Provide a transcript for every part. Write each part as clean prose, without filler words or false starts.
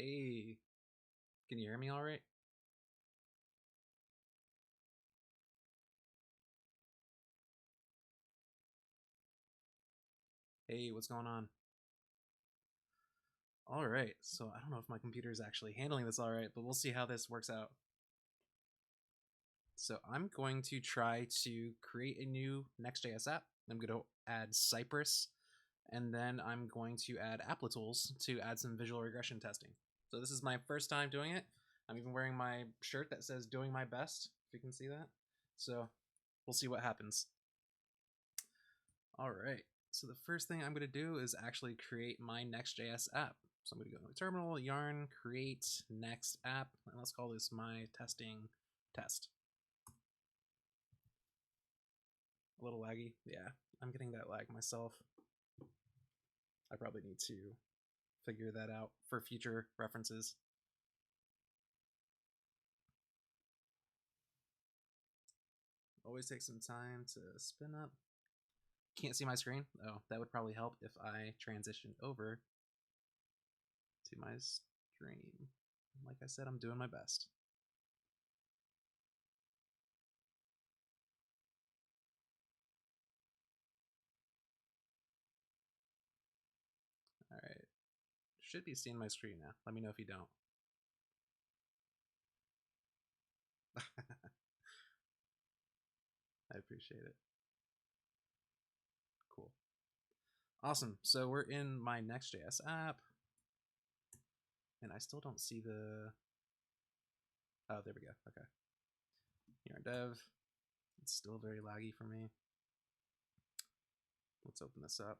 Hey, can you hear me all right? Hey, what's going on? All right, so I don't know if my computer is actually handling this all right, but we'll see how this works out. So I'm going to try to create a new Next.js app. I'm going to add Cypress, and then I'm going to add Applitools to add some visual regression testing. So this is my first time doing it. I'm even wearing my shirt that says doing my best, if you can see that. So we'll see what happens. All right, so the first thing I'm going to do is actually create my Next.js app. So I'm going to go to my terminal, yarn, create next app, and let's call this my testing test. A little laggy, yeah, I'm getting that lag myself. I probably need to figure that out for future references. Always take some time to spin up. Can't see my screen? Oh, that would probably help if I transitioned over to my stream. Like I said, I'm doing my best. All right, should be seeing my screen now. Let me know if you don't. I appreciate it. Cool. Awesome. So we're in my Next.js app, and I still don't see the. Oh, there we go. Okay. Yarn dev. It's still very laggy for me. Let's open this up.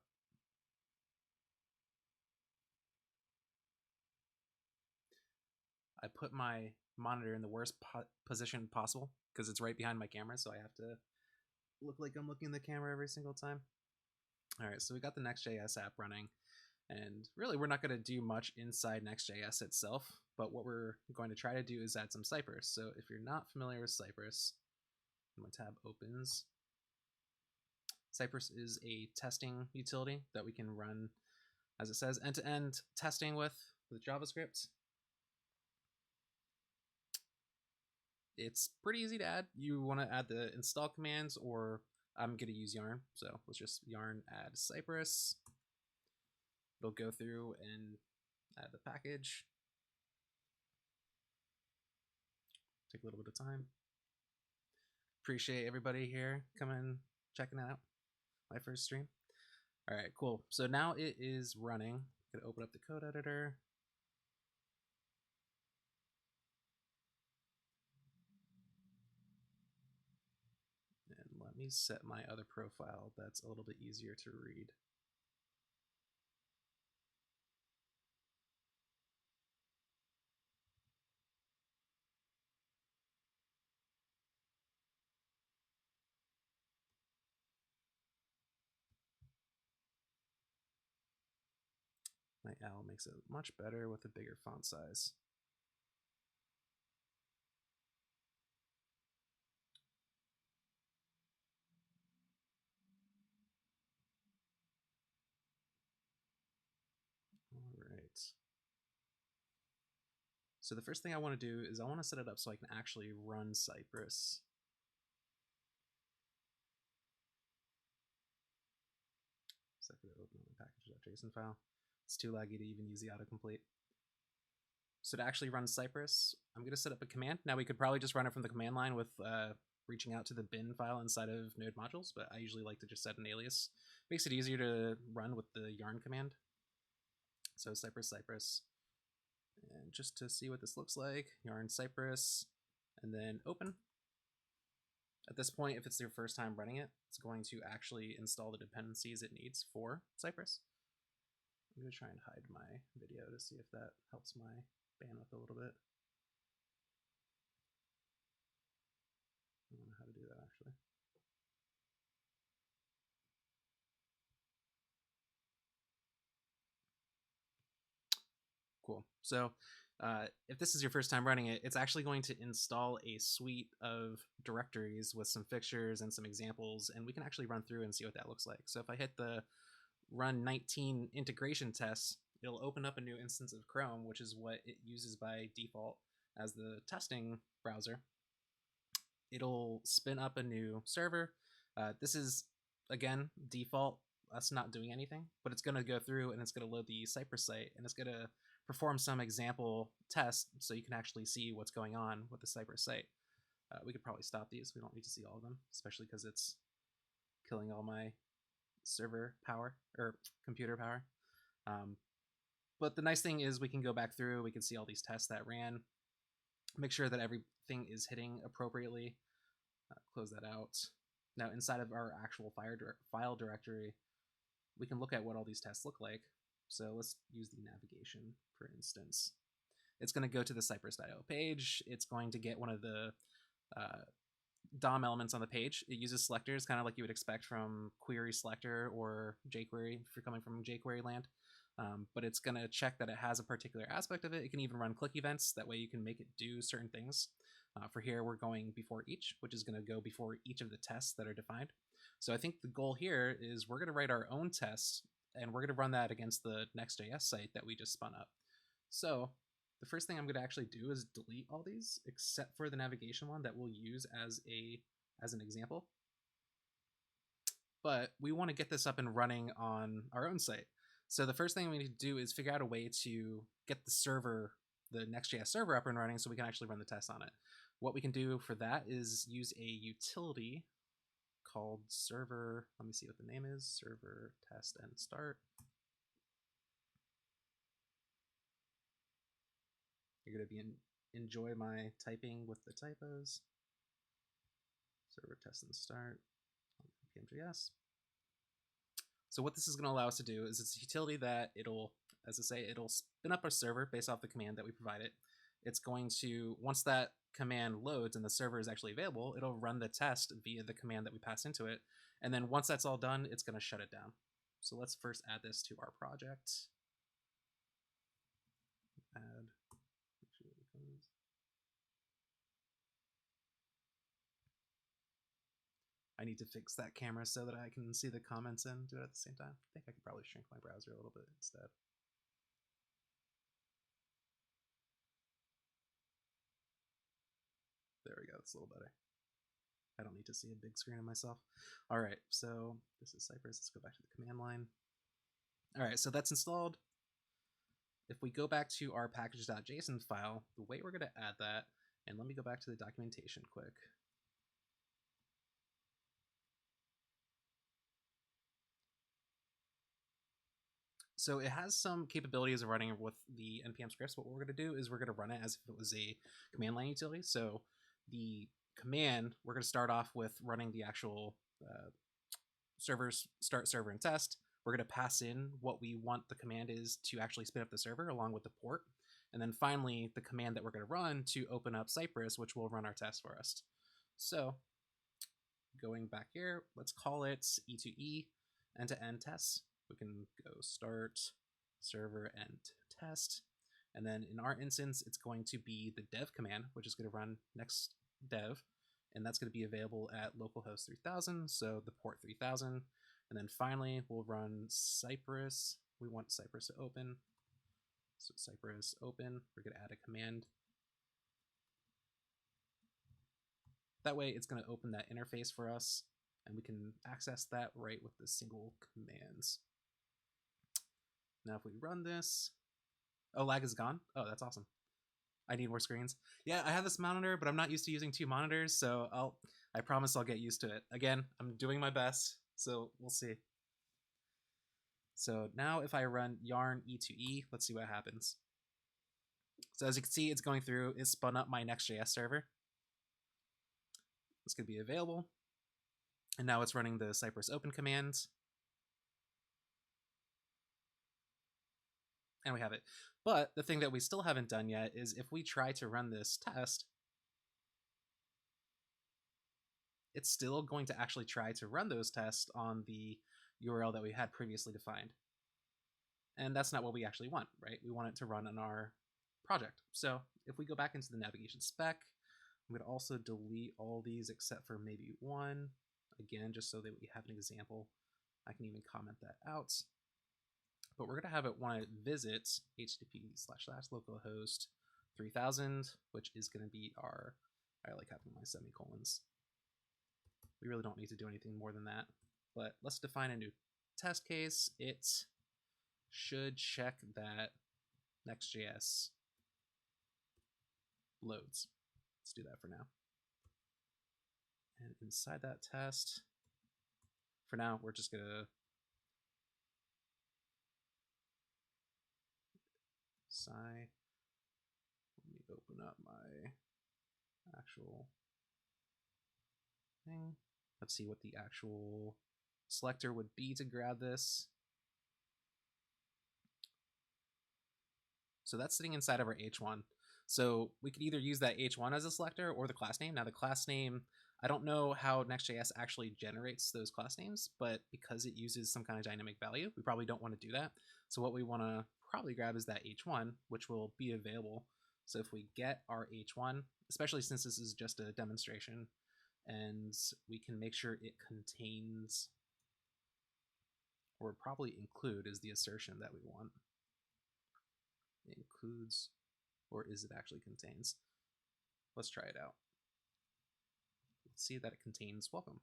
I put my monitor in the worst position possible because it's right behind my camera, so I have to look like I'm looking at the camera every single time. All right, so we got the Next.js app running, and really we're not going to do much inside Next.js itself, but what we're going to try to do is add some Cypress. So if you're not familiar with Cypress, when my tab opens, Cypress is a testing utility that we can run, as it says, end-to-end testing with JavaScript. It's pretty easy to add. You want to add the install commands, or I'm going to use yarn. So let's just yarn add Cypress. It'll go through and add the package. Take a little bit of time. Appreciate everybody here coming, checking out my first stream. All right, cool. So now it is running. I'm going to open up the code editor. And let me set my other profile that's a little bit easier to read. My L makes it much better with a bigger font size. All right. So the first thing I want to do is I want to set it up so I can actually run Cypress. So I could open the package.json file. It's too laggy to even use the autocomplete. So to actually run Cypress, I'm going to set up a command. Now we could probably just run it from the command line with reaching out to the bin file inside of node modules, but I usually like to just set an alias. Makes it easier to run with the yarn command. So Cypress, and just to see what this looks like, yarn Cypress, and then open. At this point, if it's your first time running it, it's going to actually install the dependencies it needs for Cypress. I'm going to try and hide my video to see if that helps my bandwidth a little bit. I don't know how to do that actually. Cool. So if this is your first time running it, it's actually going to install a suite of directories with some fixtures and some examples, and we can actually run through and see what that looks like. So if I hit the run 19 integration tests, it'll open up a new instance of Chrome, which is what it uses by default as the testing browser. It'll spin up a new server. This is, again, default, us not doing anything, but it's going to go through and it's going to load the Cypress site, and it's going to perform some example tests so you can actually see what's going on with the Cypress site. We could probably stop these. We don't need to see all of them, especially because it's killing all my server power or computer power. But the nice thing is we can go back through, we can see all these tests that ran, make sure that everything is hitting appropriately. Close that out. Now inside of our actual file directory, we can look at what all these tests look like. So let's use the navigation, for instance. It's going to go to the cyprus.io page. It's going to get one of the DOM elements on the page. It uses selectors, kind of like you would expect from query selector or jQuery if you're coming from jQuery land. But it's going to check that it has a particular aspect of it. It can even run click events. That way you can make it do certain things. For here, we're going before each, which is going to go before each of the tests that are defined. So I think the goal here is we're going to write our own test, and we're going to run that against the Next.js site that we just spun up. So the first thing I'm going to actually do is delete all these, except for the navigation one that we'll use as an example. But we want to get this up and running on our own site. So the first thing we need to do is figure out a way to get the server, the Next.js server, up and running so we can actually run the test on it. What we can do for that is use a utility called server. Let me see what the name is. Server test and start. You're going to be enjoy my typing with the typos. Server test and start on npm.js. So what this is going to allow us to do is it's a utility that it'll, as I say, it'll spin up a server based off the command that we provide it. It's going to, once that command loads and the server is actually available, it'll run the test via the command that we pass into it. And then once that's all done, it's going to shut it down. So let's first add this to our project. Add. I need to fix that camera so that I can see the comments and do it at the same time. I think I could probably shrink my browser a little bit instead. There we go, it's a little better. I don't need to see a big screen of myself. All right, so this is Cypress. Let's go back to the command line. All right, so that's installed. If we go back to our package.json file, the way we're going to add that, and let me go back to the documentation quick. So it has some capabilities of running with the npm scripts, but what we're going to do is we're going to run it as if it was a command line utility. So the command, we're going to start off with running the actual servers, start server and test. We're going to pass in what we want the command is to actually spin up the server along with the port. And then finally, the command that we're going to run to open up Cypress, which will run our test for us. So going back here, let's call it E2E, end-to-end tests. We can go start server and test. And then in our instance, it's going to be the dev command, which is going to run next dev. And that's going to be available at localhost 3000, so the port 3000. And then finally, we'll run Cypress. We want Cypress to open. So Cypress open, we're going to add a command. That way, it's going to open that interface for us, and we can access that right with the single commands. Now, if we run this, oh, lag is gone. Oh, that's awesome. I need more screens. Yeah, I have this monitor, but I'm not used to using two monitors, so I promise I'll get used to it. Again, I'm doing my best, so we'll see. So now if I run yarn E2E, let's see what happens. So as you can see, it's going through, it spun up my Next.js server. It's going to be available. And now it's running the Cypress open command. And we have it. But the thing that we still haven't done yet is if we try to run this test, it's still going to actually try to run those tests on the URL that we had previously defined. And that's not what we actually want, right? We want it to run on our project. So if we go back into the navigation spec, I'm going to also delete all these except for maybe one, again, just so that we have an example. I can even comment that out. but we're going to have it want to visit http://localhost 3000, which is going to be our, I like having my semicolons. We really don't need to do anything more than that, but let's define a new test case. It should check that Next.js loads. Let's do that for now. And inside that test, for now, we're just going to let me open up my actual thing. Let's see what the actual selector would be to grab this. So that's sitting inside of our h1. So we could either use that h1 as a selector or the class name. Now the class name, I don't know how Next.js actually generates those class names, but because it uses some kind of dynamic value, we probably don't want to do that. So what we want to probably grab is that h1, which will be available. So if we get our h1, especially since this is just a demonstration, and we can make sure it contains, or probably include is the assertion that we want. It includes, or is it actually contains? Let's try it out. Let's see that it contains welcome.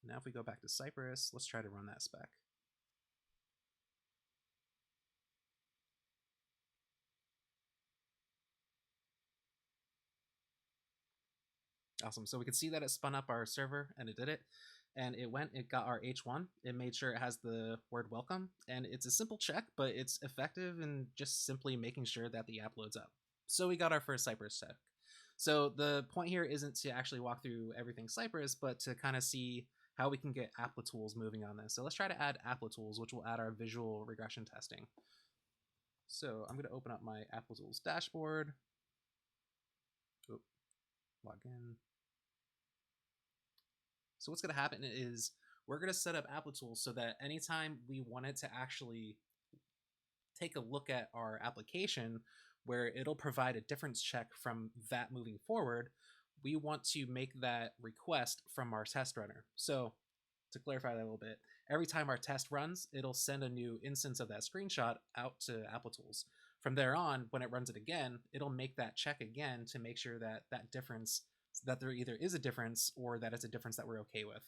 Now if we go back to Cypress, let's try to run that spec. Awesome, so we can see that it spun up our server and it did it. And it got our h1, it made sure it has the word welcome, and it's a simple check, but it's effective in just simply making sure that the app loads up. So we got our first Cypress check. So the point here isn't to actually walk through everything Cypress, but to kind of see how we can get Applitools moving on this. So let's try to add Applitools, which will add our visual regression testing. So I'm going to open up my Applitools dashboard. Log in. So what's going to happen is we're going to set up Applitools so that anytime we wanted to actually take a look at our application where it'll provide a difference check from that moving forward, we want to make that request from our test runner. So to clarify that a little bit, every time our test runs, it'll send a new instance of that screenshot out to Applitools. From there on, when it runs it again, it'll make that check again to make sure that that difference, that there either is a difference or that it's a difference that we're okay with.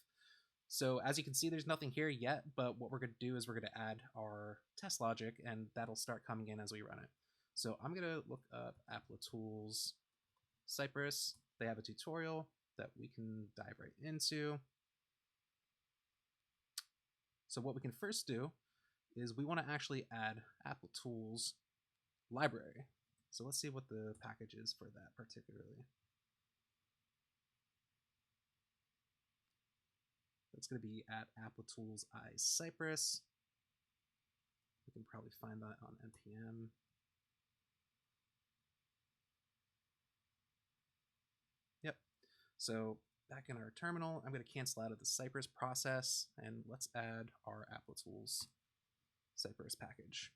So as you can see, there's nothing here yet, but what we're going to do is we're going to add our test logic, and that'll start coming in as we run it. So I'm going to look up Applitools Cypress. They have a tutorial that we can dive right into. So what we can first do is we want to actually add Applitools library. So let's see what the package is for that particularly. That's going to be at Applitools Eyes Cypress. We can probably find that on npm. Yep. So back in our terminal, I'm going to cancel out of the Cypress process, and let's add our Applitools Cypress package.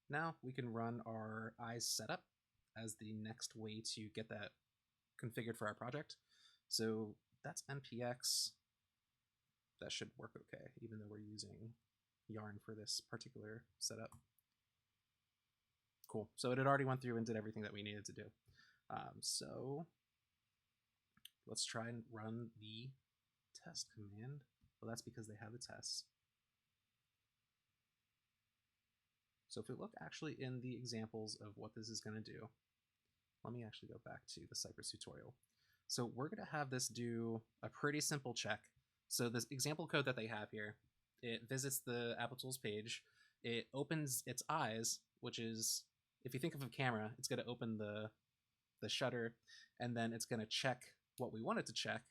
Now we can run our eyes setup as the next way to get that configured for our project. So that's npx. That should work okay, even though we're using Yarn for this particular setup. Cool. So it had already went through and did everything that we needed to do. So let's try and run the test command. Well, that's because they have the tests. So if we look actually in the examples of what this is going to do, let me actually go back to the Cypress tutorial. So we're going to have this do a pretty simple check. So this example code that they have here, it visits the Applitools page, it opens its eyes, which is, if you think of a camera, it's going to open the shutter, and then it's going to check what we want it to check,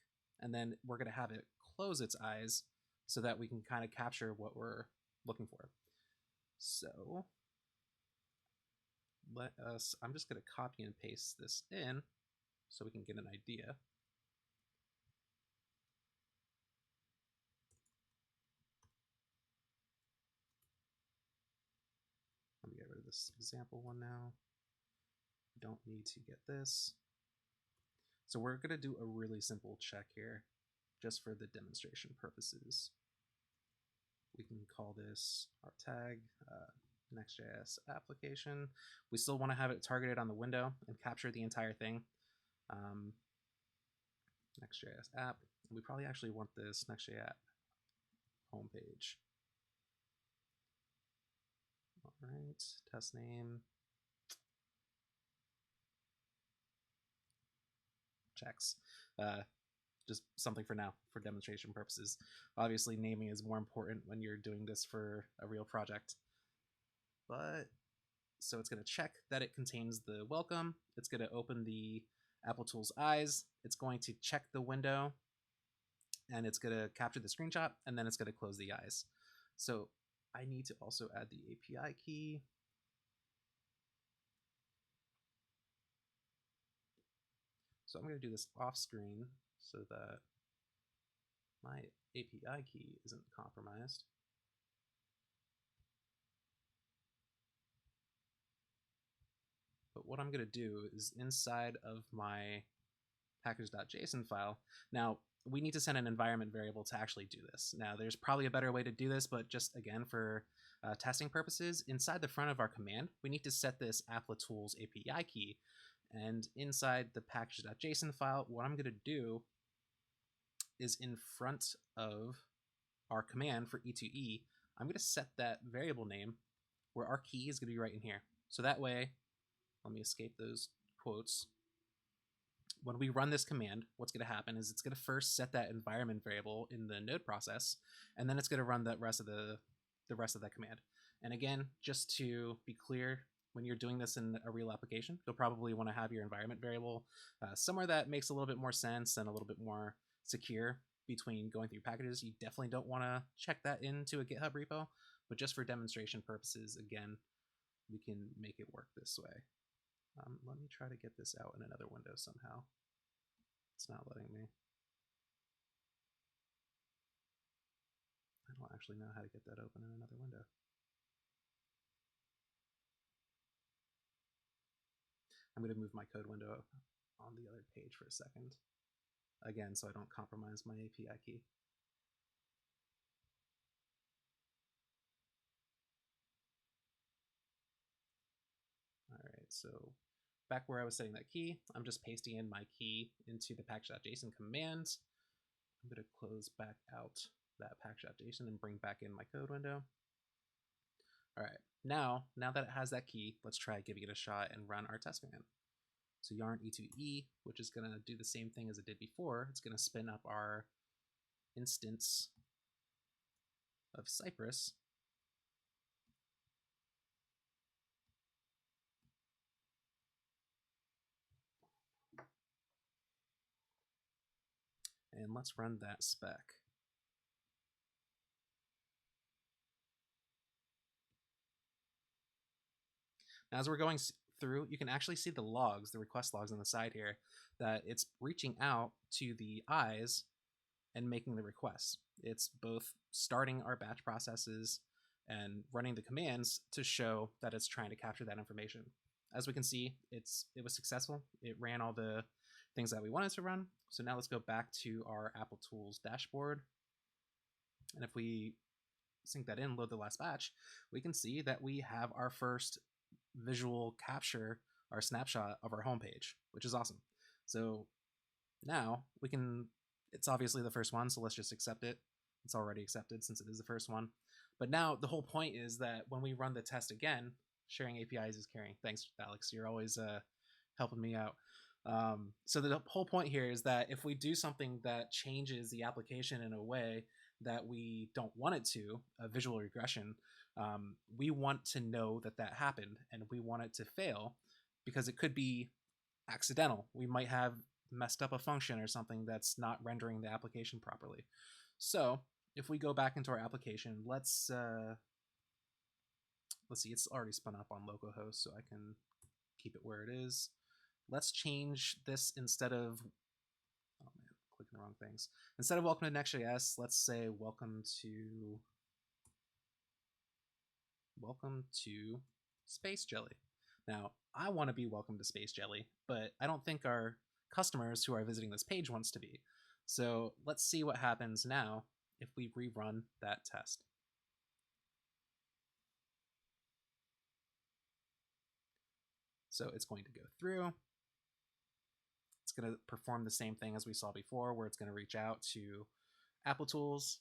and then we're going to have it close its eyes so that we can kind of capture what we're looking for. So I'm just going to copy and paste this in so we can get an idea. this example one now. Don't need to get this. So we're going to do a really simple check here just for the demonstration purposes. We can call this our tag Next.js application. We still want to have it targeted on the window and capture the entire thing. Next.js app. We probably actually want this Next.js homepage. All right, test name. Checks. Just something for now, for demonstration purposes. Obviously, naming is more important when you're doing this for a real project. But, so it's going to check that it contains the welcome. It's going to open the Applitools Eyes. It's going to check the window, and it's going to capture the screenshot, and then it's going to close the eyes. So I need to also add the API key. So I'm going to do this off screen so that my API key isn't compromised. But what I'm going to do is inside of my package.json file, now we need to send an environment variable to actually do this. Now there's probably a better way to do this, but just again for testing purposes, inside the front of our command, we need to set this Applitools API key. And inside the package.json file, what I'm going to do is in front of our command for E2E, I'm going to set that variable name where our key is going to be right in here. So that way, let me escape those quotes. When we run this command, what's going to happen is it's going to first set that environment variable in the node process, and then it's going to run the rest of that command. And again, just to be clear, when you're doing this in a real application, you'll probably want to have your environment variable somewhere that makes a little bit more sense and a little bit more secure between going through packages. You definitely don't want to check that into a GitHub repo, but just for demonstration purposes, again, we can make it work this way. Let me try to get this out in another window somehow. It's not letting me. I don't actually know how to get that open in another window. I'm going to move my code window on the other page for a second. Again, so I don't compromise my API key. All right, so back where I was setting that key, I'm just pasting in my key into the package.json command. I'm going to close back out that package.json and bring back in my code window. All right, now that it has that key, let's try giving it a shot and run our test command. So yarn e2e, which is going to do the same thing as it did before. It's going to spin up our instance of Cyprus. And let's run that spec. Now, as we're going through, you can actually see the logs, the request logs on the side here, that it's reaching out to the eyes and making the requests. It's both starting our batch processes and running the commands to show that it's trying to capture that information. As we can see, it was successful. It ran all the things that we wanted to run. So now let's go back to our Applitools dashboard. And if we sync that in, load the last batch, we can see that we have our first visual capture, our snapshot of our homepage, which is awesome. So now we can, it's obviously the first one, so let's just accept it. It's already accepted since it is the first one. But now the whole point is that when we run the test again, sharing APIs is caring. Thanks, Alex. You're always helping me out. So the whole point here is that if we do something that changes the application in a way that we don't want it to, a visual regression, we want to know that that happened, and we want it to fail because it could be accidental. We might have messed up a function or something that's not rendering the application properly. So if we go back into our application, let's see, it's already spun up on localhost, so I can keep it where it is. Let's change this instead of, oh man, clicking the wrong things. Instead of welcome to Next.js, let's say welcome to Space Jelly. Now, I want to be welcome to Space Jelly, but I don't think our customers who are visiting this page wants to be. So let's see what happens now if we rerun that test. So it's going to go through. It's going to perform the same thing as we saw before, where it's going to reach out to Applitools.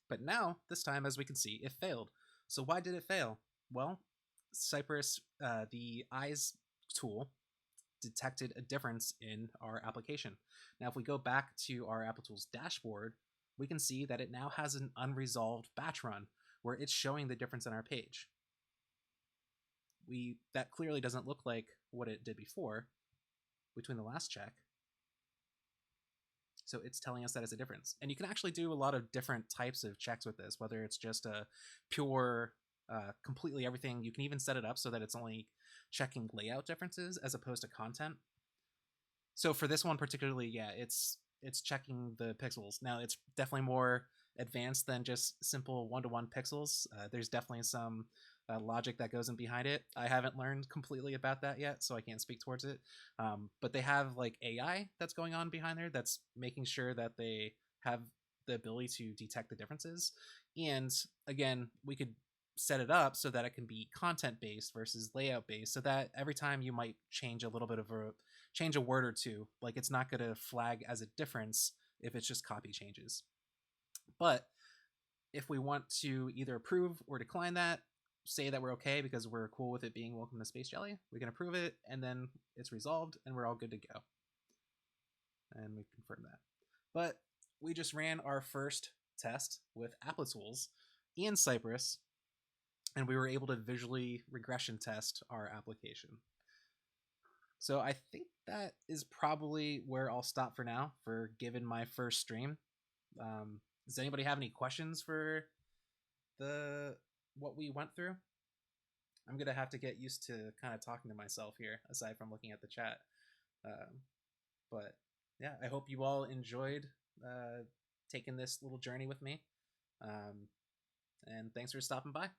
But now, this time, as we can see, it failed. So why did it fail? Well, Cypress, the Eyes tool, detected a difference in our application. Now, if we go back to our Applitools dashboard, we can see that it now has an unresolved batch run where it's showing the difference in our page. That clearly doesn't look like what it did before between the last check. So it's telling us that it's a difference. And you can actually do a lot of different types of checks with this, whether it's just a pure, completely everything. You can even set it up so that it's only checking layout differences as opposed to content. So for this one particularly, yeah, it's checking the pixels. Now it's definitely more advanced than just simple one-to-one pixels. There's definitely some logic that goes in behind it. I haven't learned completely about that yet, so I can't speak towards it. But they have like AI that's going on behind there that's making sure that they have the ability to detect the differences. And again, we could set it up so that it can be content based versus layout based, so that every time you might change a little bit of change a word or two, like it's not going to flag as a difference if it's just copy changes. But if we want to either approve or decline that, say that we're okay because we're cool with it being welcome to Space Jelly, we can approve it, and then it's resolved and we're all good to go. And we confirm that. But we just ran our first test with Applitools and Cypress, and we were able to visually regression test our application. So I think that is probably where I'll stop for now, for given my first stream. Does anybody have any questions for what we went through? I'm gonna have to get used to kind of talking to myself here, aside from looking at the chat. But yeah, I hope you all enjoyed taking this little journey with me. And thanks for stopping by.